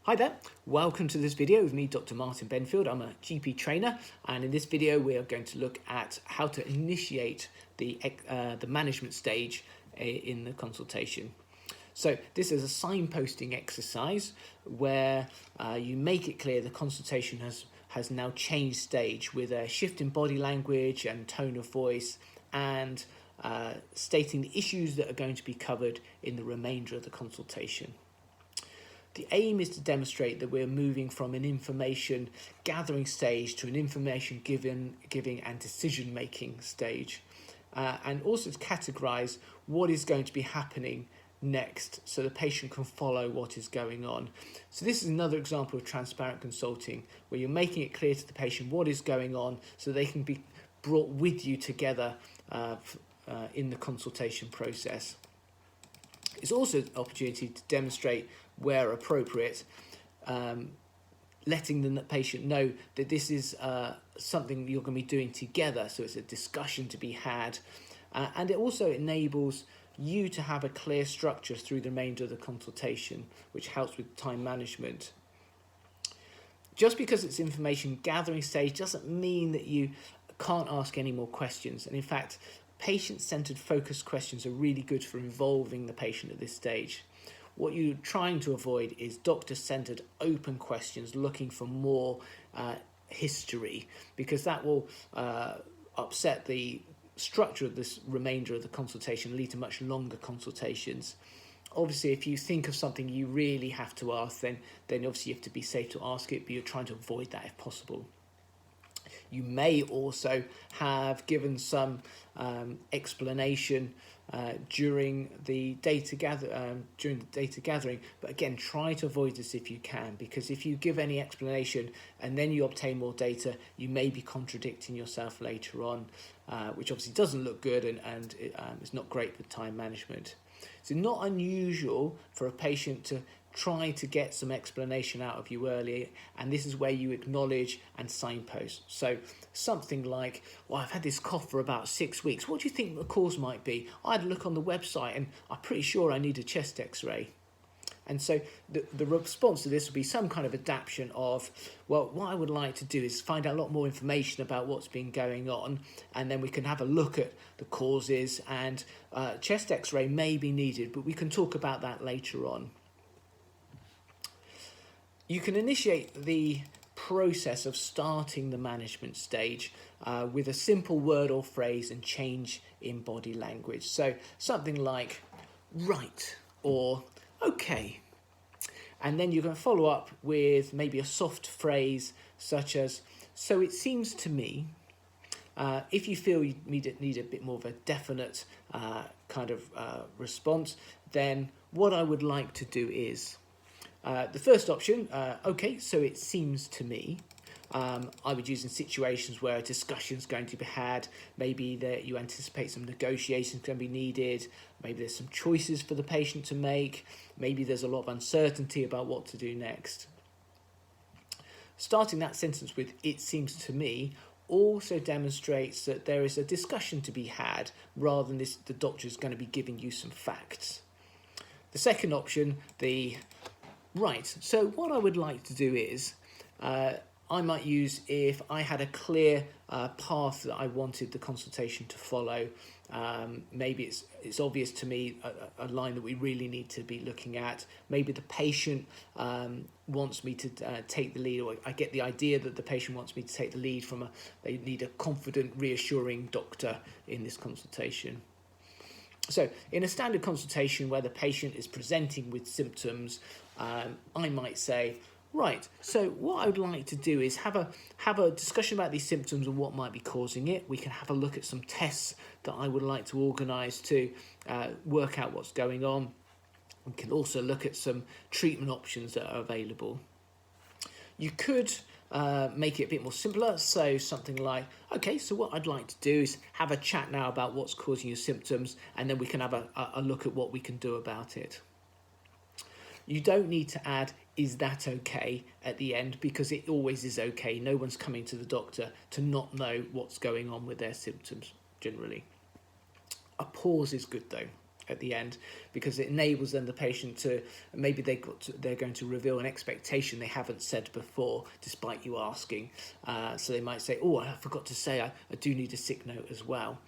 Hi there, welcome to this video with me, Dr. Martin Benfield. I'm a GP trainer, and in this video we are going to look at how to initiate the management stage in the consultation. So this is a signposting exercise where you make it clear the consultation has now changed stage with a shift in body language and tone of voice, and stating the issues that are going to be covered in the remainder of the consultation. The aim is to demonstrate that we're moving from an information gathering stage to an information giving and decision making stage, and also to categorize what is going to be happening next so the patient can follow what is going on. So this is another example of transparent consulting where you're making it clear to the patient what is going on so they can be brought with you together in the consultation process. It's also an opportunity to demonstrate, where appropriate, letting the patient know that this is something you're going to be doing together, so it's a discussion to be had, and it also enables you to have a clear structure through the remainder of the consultation, which helps with time management. Just because it's information gathering stage doesn't mean that you can't ask any more questions, and in fact patient-centered focused questions are really good for involving the patient at this stage. What you're trying to avoid is doctor-centered open questions looking for more history, because that will upset the structure of this remainder of the consultation and lead to much longer consultations. Obviously, if you think of something you really have to ask, then obviously you have to be safe to ask it, but you're trying to avoid that if possible. You may also have given some explanation during the data gathering, but again, try to avoid this if you can, because if you give any explanation and then you obtain more data, you may be contradicting yourself later on, which obviously doesn't look good, and it's not great for time management. So not unusual for a patient to try to get some explanation out of you early, and this is where you acknowledge and signpost. So something like, well, I've had this cough for about 6 weeks. What do you think the cause might be? I had a look on the website and I'm pretty sure I need a chest x-ray. And so the response to this would be some kind of adaptation of, well, what I would like to do is find out a lot more information about what's been going on, and then we can have a look at the causes, and chest x-ray may be needed, but we can talk about that later on. You can initiate the process of starting the management stage with a simple word or phrase and change in body language. So something like, right, or okay. And then you're going to follow up with maybe a soft phrase such as, so it seems to me. If you feel you need a bit more of a definite kind of response, then what I would like to do is, the first option, okay, so it seems to me. I would use in situations where a discussion is going to be had, maybe that you anticipate some negotiations going to be needed, maybe there's some choices for the patient to make, maybe there's a lot of uncertainty about what to do next. Starting that sentence with "it seems to me" also demonstrates that there is a discussion to be had, rather than the doctor is going to be giving you some facts. The second option, the right, so what I would like to do is, I might use, if I had a clear path that I wanted the consultation to follow, maybe it's obvious to me a line that we really need to be looking at. Maybe the patient wants me to take the lead, or I get the idea that the patient wants me to take the lead they need a confident, reassuring doctor in this consultation. So in a standard consultation where the patient is presenting with symptoms, I might say, right, so what I would like to do is have a discussion about these symptoms and what might be causing it. We can have a look at some tests that I would like to organise to work out what's going on. We can also look at some treatment options that are available. You could make it a bit more simpler, so something like, okay, so what I'd like to do is have a chat now about what's causing your symptoms, and then we can have a look at what we can do about it. You don't need to add, is that okay, at the end, because it always is okay. No one's coming to the doctor to not know what's going on with their symptoms, generally. A pause is good though. at the end, because it enables then the patient to, maybe they're going to reveal an expectation they haven't said before despite you asking. So they might say, oh, I forgot to say I do need a sick note as well.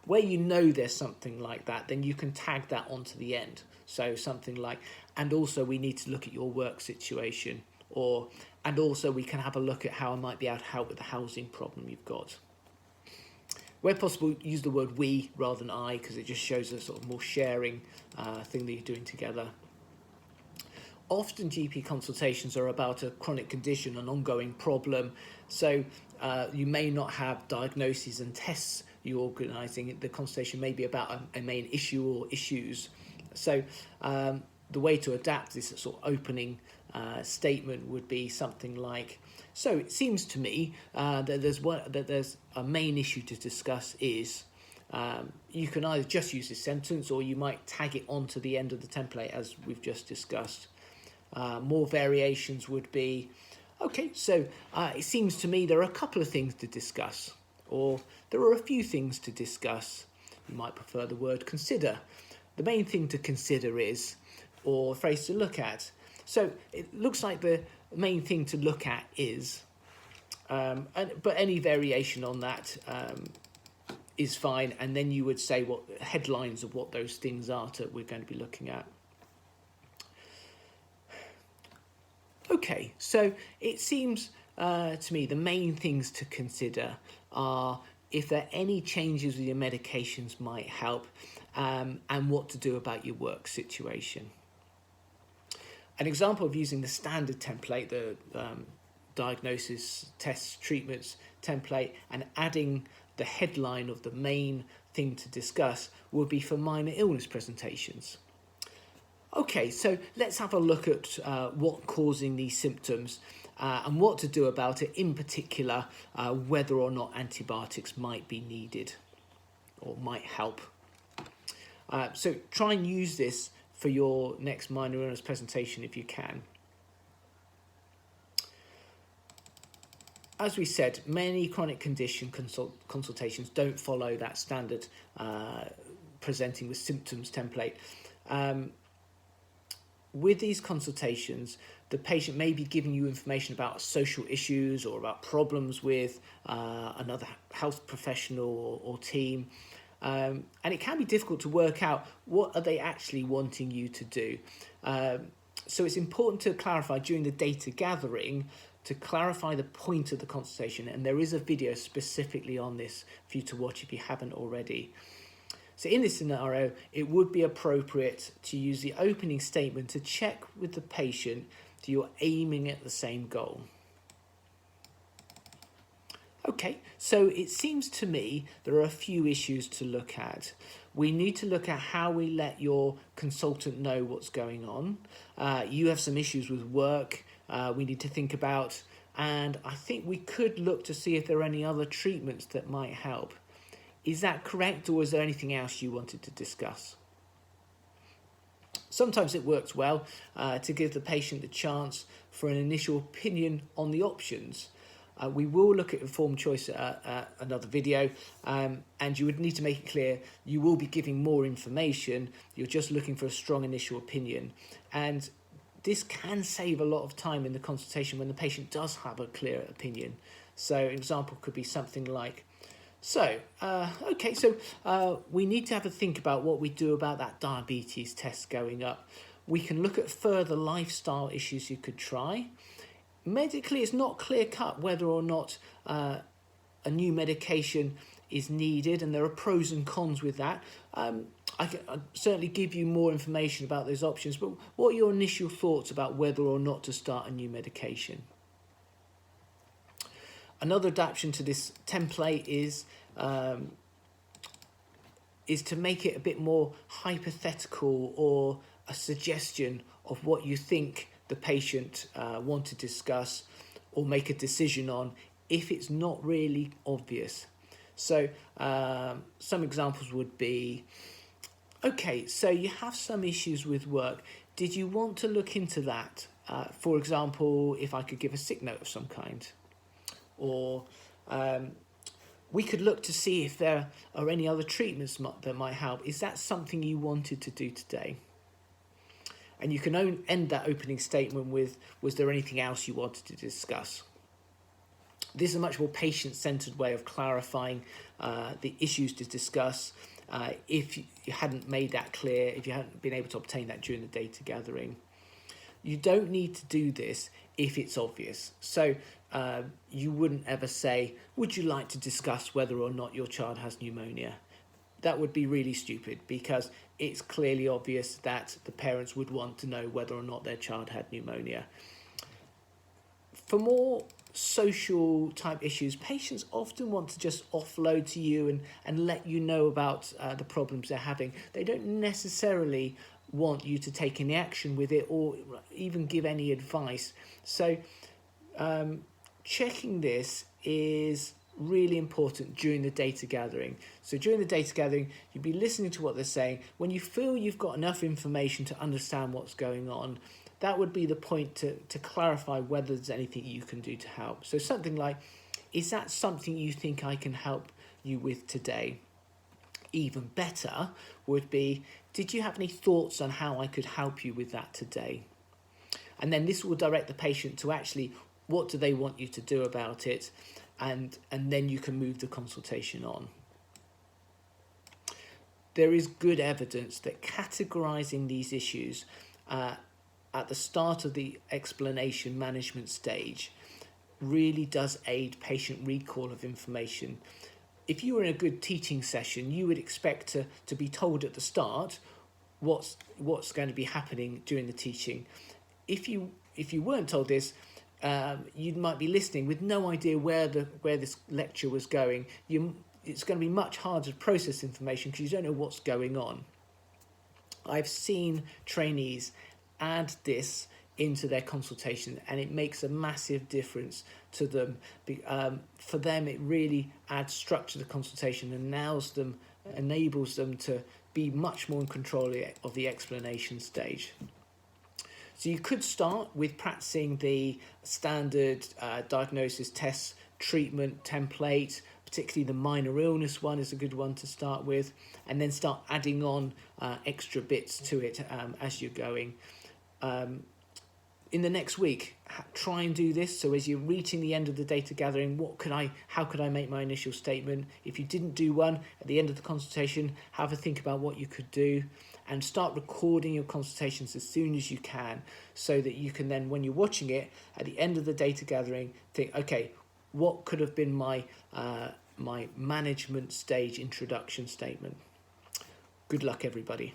Where you know there's something like that, then you can tag that onto the end. So something like, and also we need to look at your work situation, or and also we can have a look at how I might be able to help with the housing problem you've got. Where possible, use the word we rather than I, because it just shows a sort of more sharing thing that you're doing together. Often GP consultations are about a chronic condition, an ongoing problem. So you may not have diagnoses and tests you're organising. The consultation may be about a main issue or issues. So the way to adapt this sort of opening statement would be something like, so it seems to me that there's a main issue to discuss is, you can either just use this sentence or you might tag it onto the end of the template as we've just discussed. More variations would be, okay, so it seems to me there are a couple of things to discuss, or there are a few things to discuss. You might prefer the word consider. The main thing to consider is, or a phrase to look at. So it looks like the main thing to look at is, but any variation on that is fine, and then you would say what headlines of what those things are we're going to be looking at. Okay, so it seems to me the main things to consider are if there are any changes with your medications might help, and what to do about your work situation. An example of using the standard template, the diagnosis, tests, treatments template, and adding the headline of the main thing to discuss would be for minor illness presentations. Okay, so let's have a look at what's causing these symptoms and what to do about it, in particular whether or not antibiotics might be needed or might help. So try and use this for your next minor illness presentation if you can. As we said, many chronic condition consultations don't follow that standard presenting with symptoms template. With these consultations, the patient may be giving you information about social issues or about problems with another health professional or team. And it can be difficult to work out what are they actually wanting you to do. So it's important to clarify during the data gathering, to clarify the point of the consultation. And there is a video specifically on this for you to watch if you haven't already. So in this scenario, it would be appropriate to use the opening statement to check with the patient that you're aiming at the same goal. Okay, so it seems to me there are a few issues to look at. We need to look at how we let your consultant know what's going on. You have some issues with work we need to think about, and I think we could look to see if there are any other treatments that might help. Is that correct, or is there anything else you wanted to discuss? Sometimes it works well to give the patient the chance for an initial opinion on the options. We will look at informed choice at another video, and you would need to make it clear you will be giving more information. You're just looking for a strong initial opinion, and this can save a lot of time in the consultation when the patient does have a clear opinion. So an example could be something like, we need to have a think about what we do about that diabetes test going up. We can look at further lifestyle issues you could try. Medically, it's not clear-cut whether or not a new medication is needed, and there are pros and cons with that. I can certainly give you more information about those options, but what are your initial thoughts about whether or not to start a new medication? Another adaptation to this template is to make it a bit more hypothetical, or a suggestion of what you think the patient want to discuss or make a decision on if it's not really obvious. So some examples would be, okay, so you have some issues with work. Did you want to look into that? For example, if I could give a sick note of some kind. Or We could look to see if there are any other treatments that might help. Is that something you wanted to do today? And you can end that opening statement with, was there anything else you wanted to discuss? This is a much more patient-centered way of clarifying the issues to discuss. If you hadn't made that clear, if you hadn't been able to obtain that during the data gathering. You don't need to do this if it's obvious. So you wouldn't ever say, would you like to discuss whether or not your child has pneumonia? That would be really stupid, because it's clearly obvious that the parents would want to know whether or not their child had pneumonia. For more social type issues, patients often want to just offload to you and let you know about the problems they're having. They don't necessarily want you to take any action with it or even give any advice. So checking this is really important during the data gathering. So during the data gathering, you'd be listening to what they're saying. When you feel you've got enough information to understand what's going on, that would be the point to clarify whether there's anything you can do to help. So something like, is that something you think I can help you with today? Even better would be, did you have any thoughts on how I could help you with that today? And then this will direct the patient to actually, what do they want you to do about it? And then you can move the consultation on. There is good evidence that categorizing these issues at the start of the explanation management stage really does aid patient recall of information. If you were in a good teaching session, you would expect to be told at the start what's going to be happening during the teaching. If you weren't told this, you might be listening with no idea where this lecture was going. It's going to be much harder to process information because you don't know what's going on. I've seen trainees add this into their consultation, and it makes a massive difference to them. For them, it really adds structure to the consultation and enables them to be much more in control of the explanation stage. So you could start with practicing the standard diagnosis, test, treatment template, particularly the minor illness one is a good one to start with, and then start adding on extra bits to it as you're going. In the next week, try and do this. So as you're reaching the end of the data gathering, how could I make my initial statement? If you didn't do one at the end of the consultation, have a think about what you could do, and start recording your consultations as soon as you can, so that you can then, when you're watching it at the end of the data gathering, think, okay, what could have been my management stage introduction statement? Good luck, everybody.